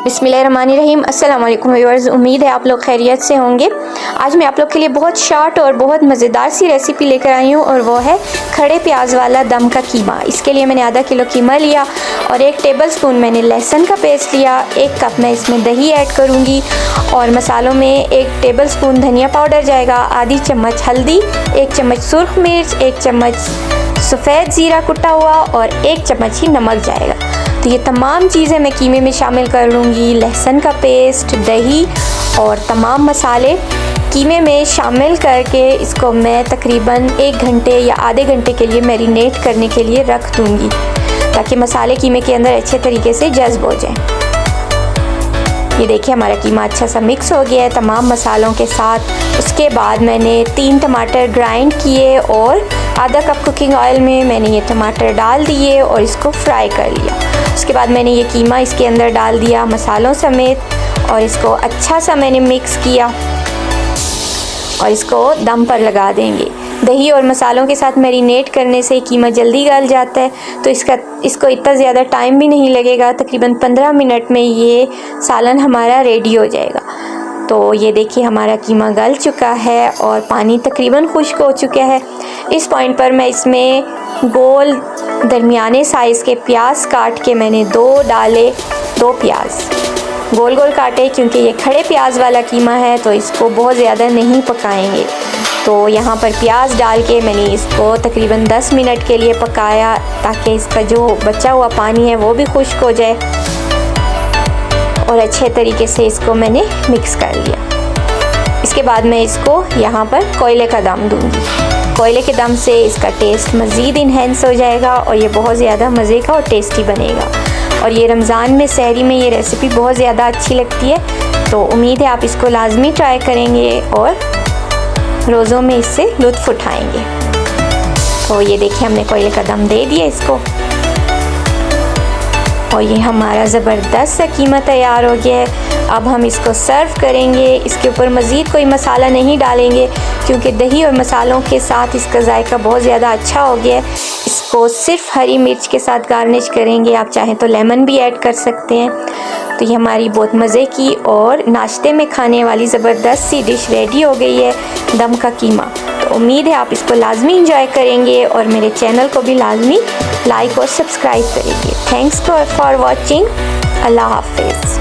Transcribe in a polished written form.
बिस्मिल्लाहिर्रहमानिर्रहीम। अस्सलाम वालेकुम व्यूअर्स, उम्मीद है आप लोग खैरियत से होंगे। आज मैं आप लोग के लिए बहुत शॉर्ट और बहुत मज़ेदार सी रेसिपी लेकर आई हूँ और वो है खड़े प्याज वाला दम का कीमा। इसके लिए मैंने आधा किलो कीमा लिया और 1 टेबलस्पून मैंने लहसुन का पेस्ट लिया। 1 कप मैं इसमें दही ऐड करूँगी और मसालों में 1 टेबलस्पून धनिया पाउडर जाएगा, आधी चम्मच हल्दी, 1 चम्मच सुर्ख मिर्च, 1 चम्मच सफ़ेद ज़ीरा कुटा हुआ और 1 चम्मच ही नमक जाएगा। तो ये तमाम चीज़ें मैं कीमे में शामिल कर लूँगी। लहसुन का पेस्ट, दही और तमाम मसाले कीमे में शामिल करके इसको मैं तकरीबन 1 घंटे या आधे घंटे के लिए मैरिनेट करने के लिए रख दूँगी ताकि मसाले कीमे के अंदर अच्छे तरीके से जज्ब हो जाए। ये देखिए हमारा कीमा अच्छा सा मिक्स हो गया है तमाम मसालों के साथ। उसके बाद मैंने 3 टमाटर ग्राइंड किए और आधा कप कुकिंग ऑयल में मैंने ये टमाटर डाल दिए और इसको फ्राई कर लिया। उसके बाद मैंने ये कीमा इसके अंदर डाल दिया मसालों समेत और इसको अच्छा सा मैंने मिक्स किया और इसको दम पर लगा देंगे। दही और मसालों के साथ मैरिनेट करने से कीमा जल्दी गल जाता है, तो इसको इतना ज़्यादा टाइम भी नहीं लगेगा। तकरीबन 15 मिनट में ये सालन हमारा रेडी हो जाएगा। तो ये देखिए हमारा कीमा गल चुका है और पानी तकरीबन खुश्क हो चुका है। इस पॉइंट पर मैं इसमें गोल दरमियाने साइज़ के प्याज काट के मैंने 2 डाले। 2 प्याज गोल गोल काटे क्योंकि ये खड़े प्याज वाला कीमा है तो इसको बहुत ज़्यादा नहीं पकाएंगे। तो यहाँ पर प्याज डाल के मैंने इसको तकरीबन 10 मिनट के लिए पकाया ताकि इसका जो बचा हुआ पानी है वो भी खुश्क हो जाए और अच्छे तरीके से इसको मैंने मिक्स कर लिया। इसके बाद मैं इसको यहाँ पर कोयले का दम दूँगी। कोयले के दम से इसका टेस्ट मज़ीद इन्हेंस हो जाएगा और ये बहुत ज़्यादा मज़े का और टेस्टी बनेगा। और ये रमज़ान में सहरी में ये रेसिपी बहुत ज़्यादा अच्छी लगती है, तो उम्मीद है आप इसको लाजमी ट्राई करेंगे और रोज़ों में इससे लुत्फ़ उठाएंगे। तो ये देखिए हमने कोयले का दम दे दिया इसको और ये हमारा ज़बरदस्त सा कीमा तैयार हो गया है। अब हम इसको सर्व करेंगे। इसके ऊपर मज़ीद कोई मसाला नहीं डालेंगे क्योंकि दही और मसालों के साथ इसका जायका बहुत ज़्यादा अच्छा हो गया है। इसको सिर्फ हरी मिर्च के साथ गार्निश करेंगे, आप चाहें तो लेमन भी ऐड कर सकते हैं। तो ये हमारी बहुत मज़े की और नाश्ते में खाने वाली ज़बरदस्त सी डिश रेडी हो गई है, दम का कीमा। तो उम्मीद है आप इसको लाजमी इंजॉय करेंगे और मेरे चैनल को भी लाजमी लाइक और सब्सक्राइब करेंगे। Thanks for watching. अल्लाह हाफिज़।